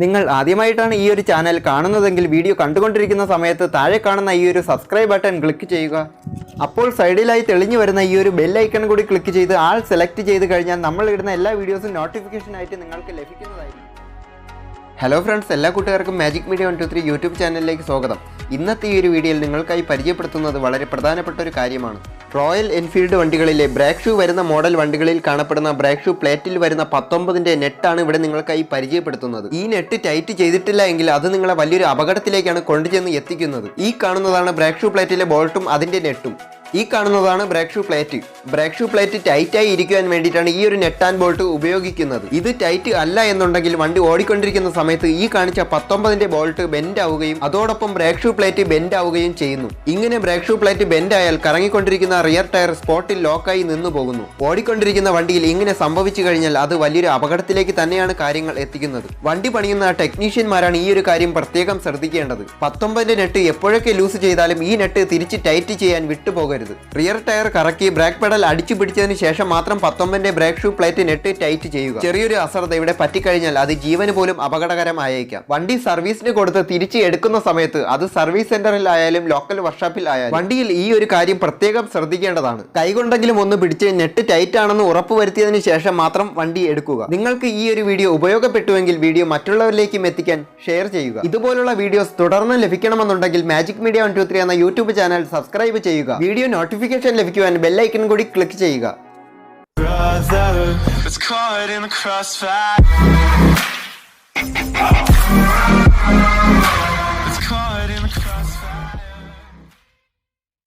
നിങ്ങൾ ആദ്യമായിട്ടാണ് ഈ ഒരു ചാനൽ കാണുന്നതെങ്കിൽ വീഡിയോ കണ്ടുകൊണ്ടിരിക്കുന്ന സമയത്ത് താഴെ കാണുന്ന ഈ ഒരു സബ്സ്ക്രൈബ് ബട്ടൺ ക്ലിക്ക് ചെയ്യുക. അപ്പോൾ സൈഡിലായി തെളിഞ്ഞു വരുന്ന ഈ ഒരു ബെൽ ഐക്കൺ കൂടി ക്ലിക്ക് ചെയ്ത് ആൾ സെലക്ട് ചെയ്ത് കഴിഞ്ഞാൽ നമ്മൾ ഇടുന്ന എല്ലാ വീഡിയോസും നോട്ടിഫിക്കേഷൻ ആയിട്ട് നിങ്ങൾക്ക് ലഭിക്കുന്നതായിരിക്കും. ഹലോ ഫ്രണ്ട്സ്, എല്ലാ കൂട്ടുകാർക്കും മാജിക് മീഡിയ 123 യൂട്യൂബ് ചാനലിലേക്ക് സ്വാഗതം. ഇന്നത്തെ ഈ ഒരു വീഡിയോയിൽ നിങ്ങൾക്കായി പരിചയപ്പെടുത്തുന്നത് വളരെ പ്രധാനപ്പെട്ട ഒരു കാര്യമാണ്. റോയൽ എൻഫീൽഡ് വണ്ടികളിലെ ബ്രേക്ക് ഷൂ വരുന്ന മോഡൽ വണ്ടികളിൽ കാണപ്പെടുന്ന ബ്രേക്ക് ഷൂ പ്ലേറ്റിൽ വരുന്ന 19ന്റെ നെറ്റാണ് ഇവിടെ നിങ്ങൾക്കായി പരിചയപ്പെടുത്തുന്നത്. ഈ നെറ്റ് ടൈറ്റ് ചെയ്തിട്ടില്ല എങ്കിൽ അത് നിങ്ങളെ വലിയൊരു അപകടത്തിലേക്കാണ് കൊണ്ടുചെന്ന് എത്തിക്കുന്നത്. ഈ കാണുന്നതാണ് ബ്രേക്ക് ഷൂ പ്ലേറ്റിലെ ബോൾട്ടും അതിന്റെ നെറ്റും. ഈ കാണുന്നതാണ് brake shoe plate. Brake shoe plate ടൈറ്റായി ഇരിക്കുവാൻ വേണ്ടിയിട്ടാണ് ഈ ഒരു നെറ്റ് ആൻഡ് ബോൾട്ട് ഉപയോഗിക്കുന്നത്. ഇത് ടൈറ്റ് അല്ല എന്നുണ്ടെങ്കിൽ വണ്ടി ഓടിക്കൊണ്ടിരിക്കുന്ന സമയത്ത് ഈ കാണിച്ച 19ന്റെ ബോൾട്ട് ബെൻഡ് ആവുകയും അതോടൊപ്പം ബ്രേക്ക് ഷൂ പ്ലേറ്റ് ബെൻഡ് ആവുകയും ചെയ്യുന്നു. ഇങ്ങനെ ബ്രേക്ക് ഷൂ പ്ലേറ്റ് ബെൻഡ് ആയാൽ കറങ്ങിക്കൊണ്ടിരിക്കുന്ന റിയർ ടയർ സ്പോട്ടിൽ ലോക്കായി നിന്നു പോകുന്നു. ഓടിക്കൊണ്ടിരിക്കുന്ന വണ്ടിയിൽ ഇങ്ങനെ സംഭവിച്ചു കഴിഞ്ഞാൽ അത് വലിയൊരു അപകടത്തിലേക്ക് തന്നെയാണ് കാര്യങ്ങൾ എത്തിക്കുന്നത്. വണ്ടി പണിയുന്ന ടെക്നീഷ്യന്മാരാണ് ഈ ഒരു കാര്യം പ്രത്യേകം ശ്രദ്ധിക്കേണ്ടത്. 19ന്റെ നെറ്റ് എപ്പോഴൊക്കെ ലൂസ് ചെയ്താലും ഈ നെറ്റ് തിരിച്ച് ടൈറ്റ് ചെയ്യാൻ വിട്ടുപോകരുത്. റിയർ ടയർ കറക്കി ബ്രേക്ക് പെഡൽ അടിച്ചു പിടിച്ചതിന് ശേഷം മാത്രം 19ന്റെ brake shoe plate net tight ചെയ്യുക. ചെറിയൊരു അശ്രദ്ധ ഇവിടെ പറ്റിക്കഴിഞ്ഞാൽ അത് ജീവന് പോലും അപകടകരമായേക്കാം. വണ്ടി സർവീസിന് കൊടുത്ത് തിരിച്ച് എടുക്കുന്ന സമയത്ത് അത് സർവീസ് സെന്ററിൽ ആയാലും ലോക്കൽ വർക്ക്ഷോപ്പിൽ ആയാലും വണ്ടിയിൽ ഈ ഒരു കാര്യം പ്രത്യേകം ശ്രദ്ധിക്കേണ്ടതാണ്. കൈകൊണ്ടെങ്കിലും ഒന്ന് പിടിച്ച് നെറ്റ് ടൈറ്റ് ആണെന്ന് ഉറപ്പുവരുത്തിയതിനു ശേഷം മാത്രം വണ്ടി എടുക്കുക. നിങ്ങൾക്ക് ഈ ഒരു വീഡിയോ ഉപയോഗപ്പെട്ടുവെങ്കിൽ വീഡിയോ മറ്റുള്ളവരിലേക്കും എത്തിക്കാൻ ഷെയർ ചെയ്യുക. ഇതുപോലുള്ള വീഡിയോസ് തുടർന്ന് ലഭിക്കണമെന്നുണ്ടെങ്കിൽ മാജിക് മീഡിയ 123 എന്ന യൂട്യൂബ് ചാനൽ സബ്സ്ക്രൈബ് ചെയ്യുക. വീഡിയോ നോട്ടിഫിക്കേഷൻ ലഭിക്കുവാൻ ബെൽ ഐക്കൺ കൂടി ക്ലിക്ക് ചെയ്യുക. Brother,